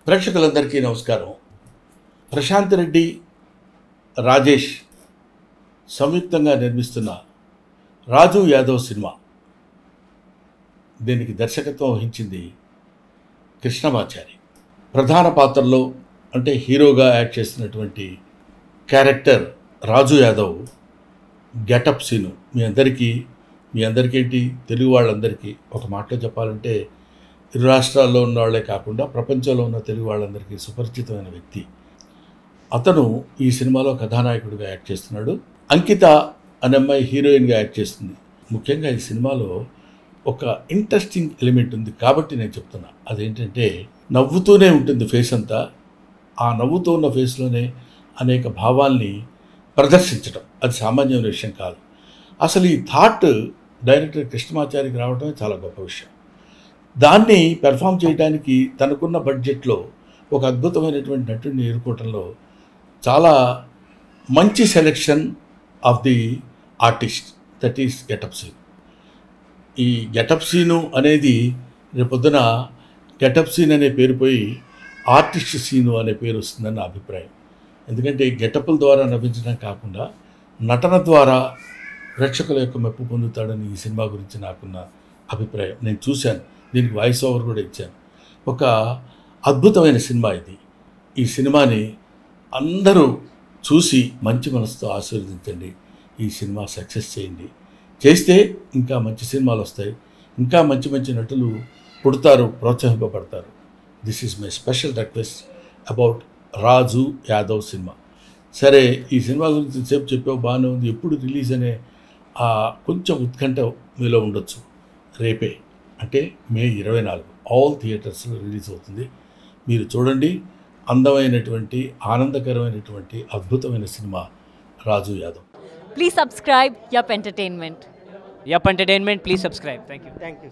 ప్రేక్షకులందరికీ నమస్కారం. ప్రశాంత్ రెడ్డి, రాజేష్ సంయుక్తంగా నిర్మిస్తున్న రాజు యాదవ్ సినిమా, దీనికి దర్శకత్వం వహించింది కృష్ణమాచారి. ప్రధాన పాత్రలో అంటే హీరోగా యాక్ట్ చేస్తున్నటువంటి క్యారెక్టర్ రాజు యాదవ్ గెటప్ సీను మీ అందరికీ ఏంటి తెలుగు వాళ్ళందరికీ ఒక మాటలో చెప్పాలంటే ఇరు రాష్ట్రాల్లో ఉన్న వాళ్ళే కాకుండా ప్రపంచంలో ఉన్న తెలుగు వాళ్ళందరికీ సుపరిచితమైన వ్యక్తి. అతను ఈ సినిమాలో కథానాయకుడిగా యాక్ట్ చేస్తున్నాడు. అంకిత అనే అమ్మాయి హీరోయిన్గా యాక్ట్ చేస్తుంది. ముఖ్యంగా ఈ సినిమాలో ఒక ఇంట్రెస్టింగ్ ఎలిమెంట్ ఉంది కాబట్టి నేను చెప్తున్నా. అదేంటంటే నవ్వుతూనే ఉంటుంది ఫేస్ అంతా. ఆ నవ్వుతూ ఉన్న ఫేస్లోనే అనేక భావాల్ని ప్రదర్శించడం అది సామాన్యమైన విషయం కాదు. అసలు ఈ థాట్ డైరెక్టర్ కృష్ణమాచారికి రావడమే చాలా గొప్ప విషయం. దాన్ని పెర్ఫామ్ చేయడానికి తనకున్న బడ్జెట్లో ఒక అద్భుతమైనటువంటి నటుడిని ఎన్నుకోవడంలో చాలా మంచి selection of the artist, that is getup scene. ఈ గెటప్ సీను అనేది రేపొద్దున గెటప్ సీన్ అనే పేరు పోయి ఆర్టిస్ట్ సీను అనే పేరు వస్తుందని నా అభిప్రాయం. ఎందుకంటే గెటప్ల ద్వారా నవ్వించడం కాకుండా నటన ద్వారా ప్రేక్షకుల యొక్క మెప్పు పొందుతాడని ఈ సినిమా గురించి నాకున్న అభిప్రాయం. నేను చూశాను, దీనికి వాయిస్ ఓవర్ కూడా ఇచ్చాను. ఒక అద్భుతమైన సినిమా ఇది. ఈ సినిమాని అందరూ చూసి మంచి మనసుతో ఆశీర్వదించండి. ఈ సినిమా సక్సెస్ చేయండి. చేస్తే ఇంకా మంచి సినిమాలు వస్తాయి, ఇంకా మంచి మంచి నటులు పుడతారు, ప్రోత్సహింపబడతారు. This is my special request about Raju Yadav cinema. సరే, ఈ సినిమా గురించి సేపు చెప్పావు, బాగానే ఉంది. ఎప్పుడు రిలీజ్ అనే కొంచెం ఉత్కంఠ మీలో ఉండొచ్చు. రేపే అంటే మే 24 ఆల్ థియేటర్స్లో రిలీజ్ అవుతుంది. మీరు చూడండి. అందమైనటువంటి, ఆనందకరమైనటువంటి, అద్భుతమైన cinema Raju Yadav. Please subscribe Yup Entertainment. Yup Entertainment, please subscribe. Thank you.